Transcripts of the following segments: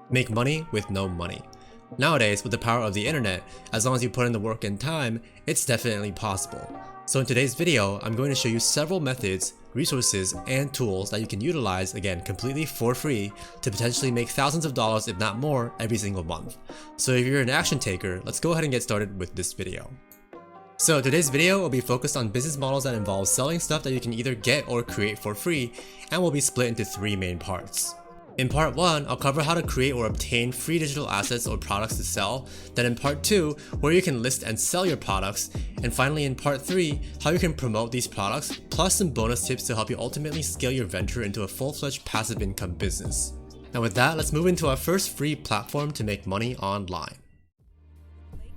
Make money with no money. Nowadays, with the power of the internet, as long as you put in the work and time, it's definitely possible. So in today's video, I'm going to show you several methods, resources, and tools that you can utilize, again, completely for free to potentially make thousands of dollars, if not more, every single month. So if you're an action taker, let's go ahead and get started with this video. So today's video will be focused on business models that involve selling stuff that you can either get or create for free, and will be split into three main parts. In part 1, I'll cover how to create or obtain free digital assets or products to sell, then in part 2, where you can list and sell your products, and finally in part 3, how you can promote these products, plus some bonus tips to help you ultimately scale your venture into a full-fledged passive income business. Now with that, let's move into our first free platform to make money online.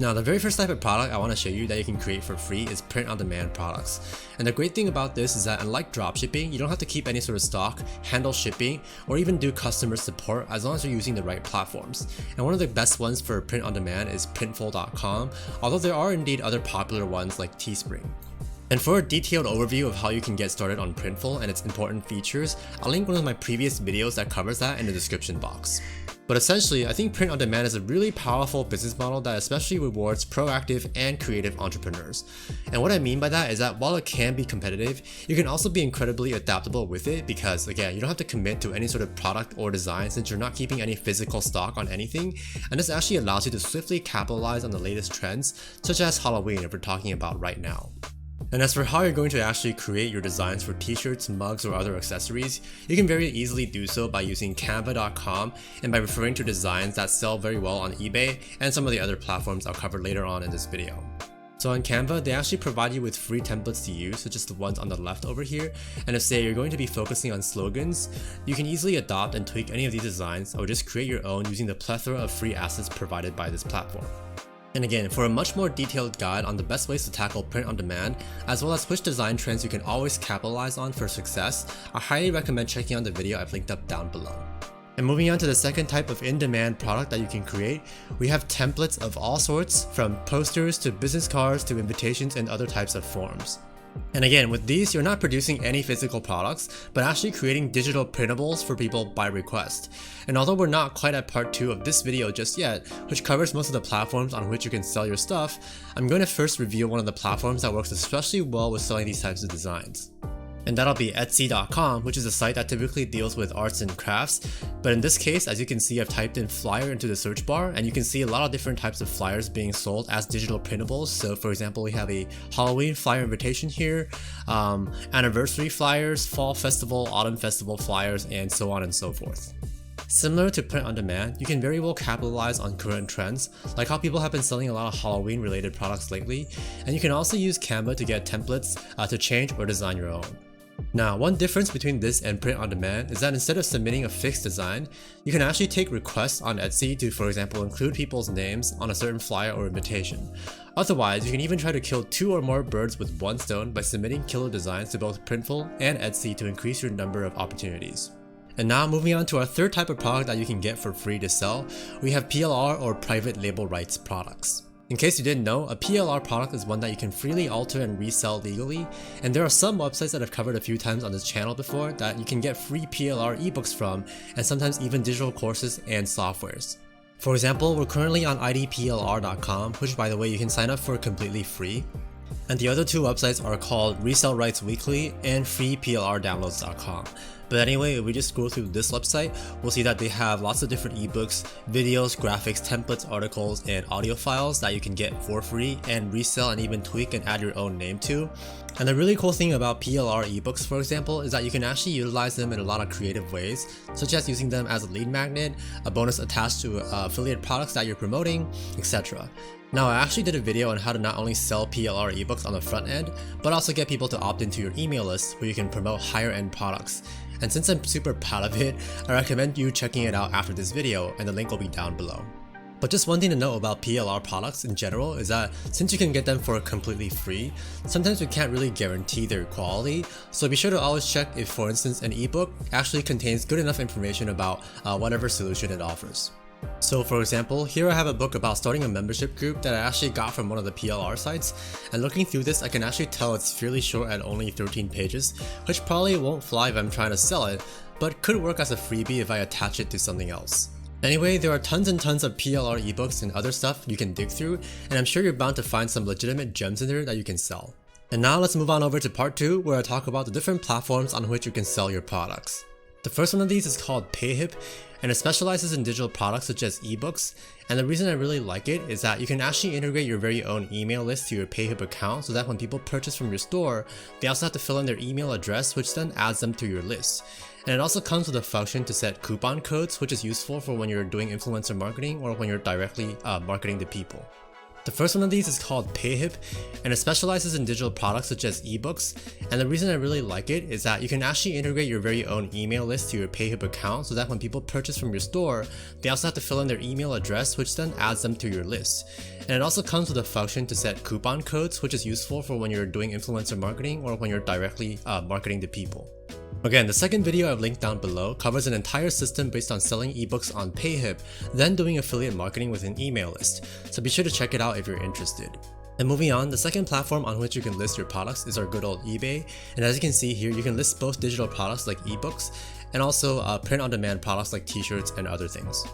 Now the very first type of product I want to show you that you can create for free is print-on-demand products. And the great thing about this is that unlike dropshipping, you don't have to keep any sort of stock, handle shipping, or even do customer support as long as you're using the right platforms. And one of the best ones for print-on-demand is printful.com, although there are indeed other popular ones like Teespring. And for a detailed overview of how you can get started on Printful and its important features, I'll link one of my previous videos that covers that in the description box. But essentially, I think print on demand is a really powerful business model that especially rewards proactive and creative entrepreneurs. And what I mean by that is that while it can be competitive, you can also be incredibly adaptable with it because, again, you don't have to commit to any sort of product or design since you're not keeping any physical stock on anything, and this actually allows you to swiftly capitalize on the latest trends, such as Halloween if we're talking about right now. And as for how you're going to actually create your designs for t-shirts, mugs, or other accessories, you can very easily do so by using canva.com and by referring to designs that sell very well on eBay and some of the other platforms I'll cover later on in this video. So on Canva, they actually provide you with free templates to use, such as the ones on the left over here, and if say you're going to be focusing on slogans, you can easily adopt and tweak any of these designs or just create your own using the plethora of free assets provided by this platform. And again, for a much more detailed guide on the best ways to tackle print on demand, as well as which design trends you can always capitalize on for success, I highly recommend checking out the video I've linked up down below. And moving on to the second type of in-demand product that you can create, we have templates of all sorts, from posters to business cards to invitations and other types of forms. And again, with these, you're not producing any physical products, but actually creating digital printables for people by request. And although we're not quite at part 2 of this video just yet, which covers most of the platforms on which you can sell your stuff, I'm going to first review one of the platforms that works especially well with selling these types of designs. And that'll be Etsy.com, which is a site that typically deals with arts and crafts. But in this case, as you can see, I've typed in flyer into the search bar, and you can see a lot of different types of flyers being sold as digital printables. So for example, we have a Halloween flyer invitation here, anniversary flyers, fall festival, autumn festival flyers, and so on and so forth. Similar to print on demand, you can very well capitalize on current trends, like how people have been selling a lot of Halloween related products lately, and you can also use Canva to get templates to change or design your own. Now, one difference between this and print on demand is that instead of submitting a fixed design, you can actually take requests on Etsy to, for example, include people's names on a certain flyer or invitation. Otherwise, you can even try to kill 2 or more birds with one stone by submitting killer designs to both Printful and Etsy to increase your number of opportunities. And now moving on to our third type of product that you can get for free to sell, we have PLR or private label rights products. In case you didn't know, a PLR product is one that you can freely alter and resell legally, and there are some websites that I've covered a few times on this channel before that you can get free PLR ebooks from, and sometimes even digital courses and softwares. For example, we're currently on idplr.com, which by the way you can sign up for completely free. And the other two websites are called Resell Rights Weekly and freeplrdownloads.com. But anyway, if we just scroll through this website, we'll see that they have lots of different ebooks, videos, graphics, templates, articles, and audio files that you can get for free and resell and even tweak and add your own name to. And the really cool thing about PLR ebooks, for example, is that you can actually utilize them in a lot of creative ways, such as using them as a lead magnet, a bonus attached to affiliate products that you're promoting, etc. Now, I actually did a video on how to not only sell PLR ebooks on the front end, but also get people to opt into your email list where you can promote higher end products. And since I'm super proud of it, I recommend you checking it out after this video, and the link will be down below. But just one thing to note about PLR products in general is that since you can get them for completely free, sometimes we can't really guarantee their quality, so be sure to always check if, for instance, an ebook actually contains good enough information about whatever solution it offers. So for example, here I have a book about starting a membership group that I actually got from one of the PLR sites, and looking through this I can actually tell it's fairly short at only 13 pages, which probably won't fly if I'm trying to sell it, but could work as a freebie if I attach it to something else. Anyway, there are tons and tons of PLR ebooks and other stuff you can dig through, and I'm sure you're bound to find some legitimate gems in there that you can sell. And now let's move on over to part 2, where I talk about the different platforms on which you can sell your products. The first one of these is called Payhip, and it specializes in digital products such as ebooks, and the reason I really like it is that you can actually integrate your very own email list to your Payhip account so that when people purchase from your store, they also have to fill in their email address, which then adds them to your list. And it also comes with a function to set coupon codes, which is useful for when you're doing influencer marketing or when you're directly marketing to people. The first one of these is called Payhip, and it specializes in digital products such as ebooks, and the reason I really like it is that you can actually integrate your very own email list to your Payhip account so that when people purchase from your store, they also have to fill in their email address, which then adds them to your list. And it also comes with a function to set coupon codes, which is useful for when you're doing influencer marketing or when you're directly marketing to people. Again, the second video I've linked down below covers an entire system based on selling ebooks on Payhip, then doing affiliate marketing with an email list, so be sure to check it out if you're interested. And moving on, the second platform on which you can list your products is our good old eBay, and as you can see here, you can list both digital products like ebooks and also print-on-demand products like t-shirts and other things.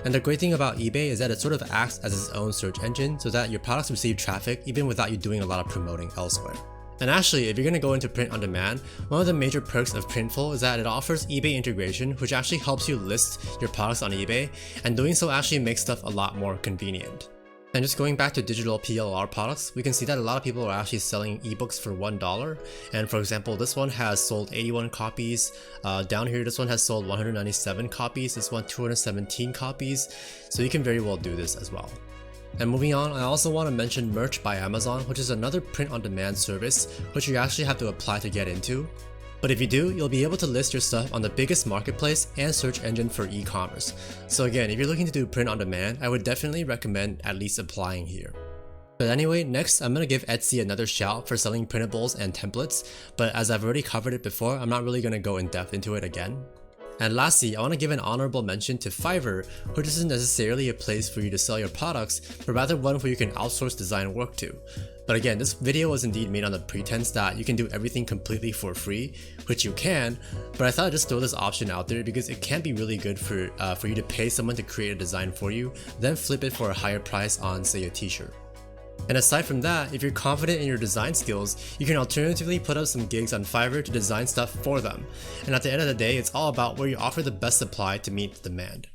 And the great thing about eBay is that it sort of acts as its own search engine so that your products receive traffic even without you doing a lot of promoting elsewhere. And actually, if you're going to go into print on demand, one of the major perks of Printful is that it offers eBay integration, which actually helps you list your products on eBay, and doing so actually makes stuff a lot more convenient. And just going back to digital PLR products, we can see that a lot of people are actually selling ebooks for $1. And for example, this one has sold 81 copies. Down here, this one has sold 197 copies. This one 217 copies. So you can very well do this as well. And moving on, I also want to mention Merch by Amazon, which is another print-on-demand service which you actually have to apply to get into. But if you do, you'll be able to list your stuff on the biggest marketplace and search engine for e-commerce. So again, if you're looking to do print-on-demand, I would definitely recommend at least applying here. But anyway, next I'm going to give Etsy another shout for selling printables and templates, but as I've already covered it before, I'm not really going to go in depth into it again. And lastly, I want to give an honorable mention to Fiverr, which isn't necessarily a place for you to sell your products, but rather one where you can outsource design work to. But again, this video was indeed made on the pretense that you can do everything completely for free, which you can, but I thought I'd just throw this option out there because it can be really good for you to pay someone to create a design for you, then flip it for a higher price on, say, a t-shirt. And aside from that, if you're confident in your design skills, you can alternatively put up some gigs on Fiverr to design stuff for them. And at the end of the day, it's all about where you offer the best supply to meet the demand.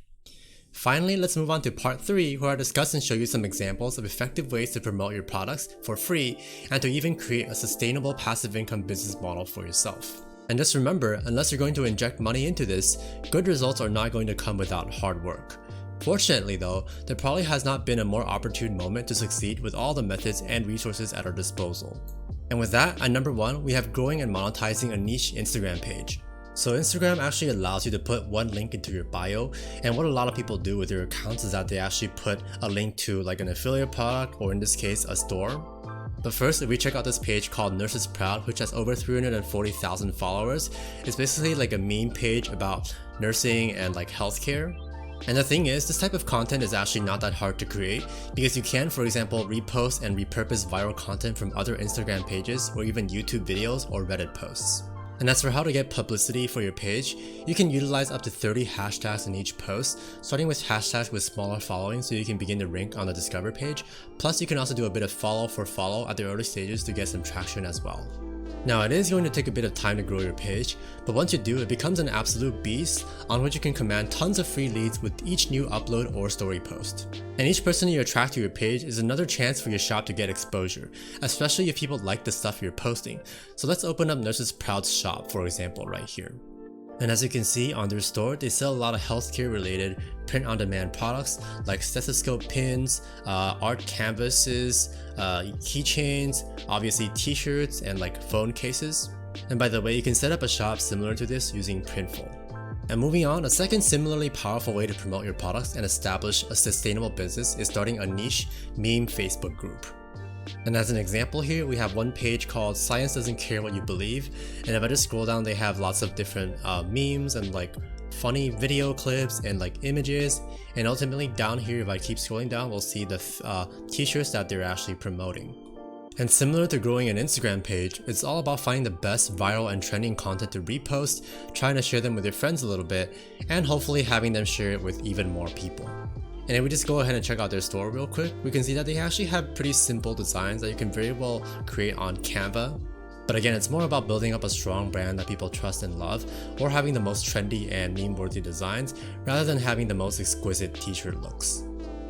Finally, let's move on to part 3, where I discuss and show you some examples of effective ways to promote your products for free and to even create a sustainable passive income business model for yourself. And just remember, unless you're going to inject money into this, good results are not going to come without hard work. Fortunately though, there probably has not been a more opportune moment to succeed with all the methods and resources at our disposal. And with that, at number 1, we have growing and monetizing a niche Instagram page. So Instagram actually allows you to put one link into your bio, and what a lot of people do with their accounts is that they actually put a link to like an affiliate product, or in this case a store. But first, if we check out this page called Nurses Proud, which has over 340,000 followers, it's basically like a meme page about nursing and like healthcare. And the thing is, this type of content is actually not that hard to create because you can, for example, repost and repurpose viral content from other Instagram pages or even YouTube videos or Reddit posts. And as for how to get publicity for your page, you can utilize up to 30 hashtags in each post, starting with hashtags with smaller following so you can begin to rank on the Discover page. Plus, you can also do a bit of follow for follow at the early stages to get some traction as well. Now, it is going to take a bit of time to grow your page, but once you do, it becomes an absolute beast on which you can command tons of free leads with each new upload or story post. And each person you attract to your page is another chance for your shop to get exposure, especially if people like the stuff you're posting. So let's open up Nurses Proud's shop, for example, right here. And as you can see on their store, they sell a lot of healthcare related print-on-demand products like stethoscope pins, art canvases, keychains, obviously t-shirts, and like phone cases. And by the way, you can set up a shop similar to this using Printful. And moving on, a second similarly powerful way to promote your products and establish a sustainable business is starting a niche meme Facebook group. And as an example here, we have one page called Science Doesn't Care What You Believe, and if I just scroll down, they have lots of different memes and like funny video clips and like images, and ultimately down here, if I keep scrolling down, we'll see the t-shirts that they're actually promoting. And similar to growing an Instagram page, it's all about finding the best viral and trending content to repost, trying to share them with your friends a little bit, and hopefully having them share it with even more people. And if we just go ahead and check out their store real quick, we can see that they actually have pretty simple designs that you can very well create on Canva. But again, it's more about building up a strong brand that people trust and love, or having the most trendy and meme-worthy designs, rather than having the most exquisite t-shirt looks.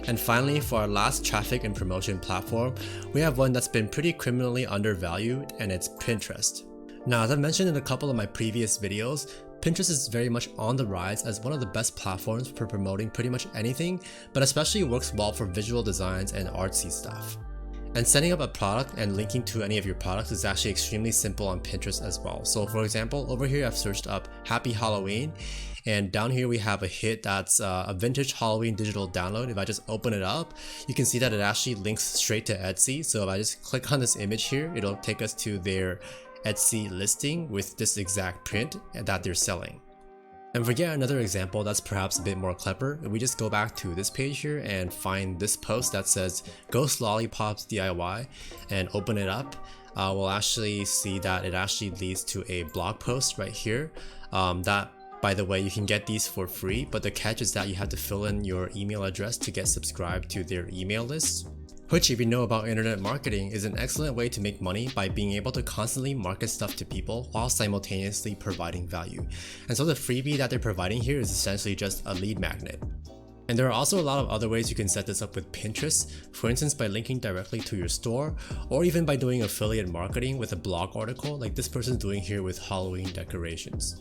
And finally, for our last traffic and promotion platform, we have one that's been pretty criminally undervalued, and it's Pinterest. Now, as I've mentioned in a couple of my previous videos, Pinterest is very much on the rise as one of the best platforms for promoting pretty much anything, but especially works well for visual designs and artsy stuff. And setting up a product and linking to any of your products is actually extremely simple on Pinterest as well. So for example, over here I've searched up Happy Halloween, and down here we have a hit that's a vintage Halloween digital download. If I just open it up, you can see that it actually links straight to Etsy. So if I just click on this image here, it'll take us to their Etsy listing with this exact print that they're selling. And for yet another example that's perhaps a bit more clever, if we just go back to this page here and find this post that says Ghost Lollipops DIY and open it up, we'll actually see that it actually leads to a blog post right here. That, by the way, you can get these for free, but the catch is that you have to fill in your email address to get subscribed to their email list. Which, if you know about internet marketing, is an excellent way to make money by being able to constantly market stuff to people while simultaneously providing value. And so the freebie that they're providing here is essentially just a lead magnet. And there are also a lot of other ways you can set this up with Pinterest, for instance by linking directly to your store, or even by doing affiliate marketing with a blog article like this person's doing here with Halloween decorations.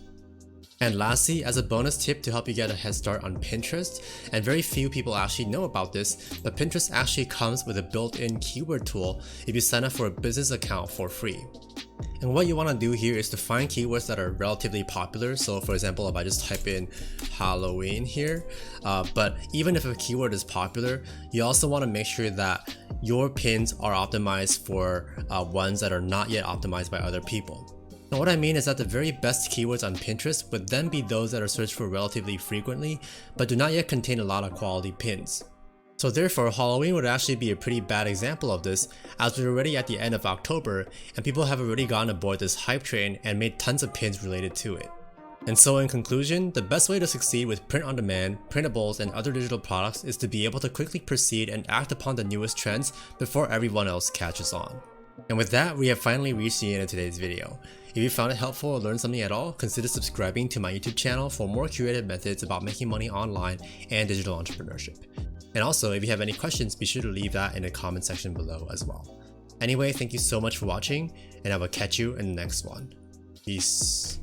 And lastly, as a bonus tip to help you get a head start on Pinterest, and very few people actually know about this, but Pinterest actually comes with a built-in keyword tool if you sign up for a business account for free. And what you want to do here is to find keywords that are relatively popular. So for example, if I just type in Halloween here, but even if a keyword is popular, you also want to make sure that your pins are optimized for ones that are not yet optimized by other people. Now what I mean is that the very best keywords on Pinterest would then be those that are searched for relatively frequently, but do not yet contain a lot of quality pins. So therefore, Halloween would actually be a pretty bad example of this, as we're already at the end of October, and people have already gotten aboard this hype train and made tons of pins related to it. And so in conclusion, the best way to succeed with print-on-demand, printables, and other digital products is to be able to quickly proceed and act upon the newest trends before everyone else catches on. And with that, we have finally reached the end of today's video. If you found it helpful or learned something at all, consider subscribing to my YouTube channel for more curated methods about making money online and digital entrepreneurship. And also, if you have any questions, be sure to leave that in the comment section below as well. Anyway, thank you so much for watching, and I will catch you in the next one. Peace.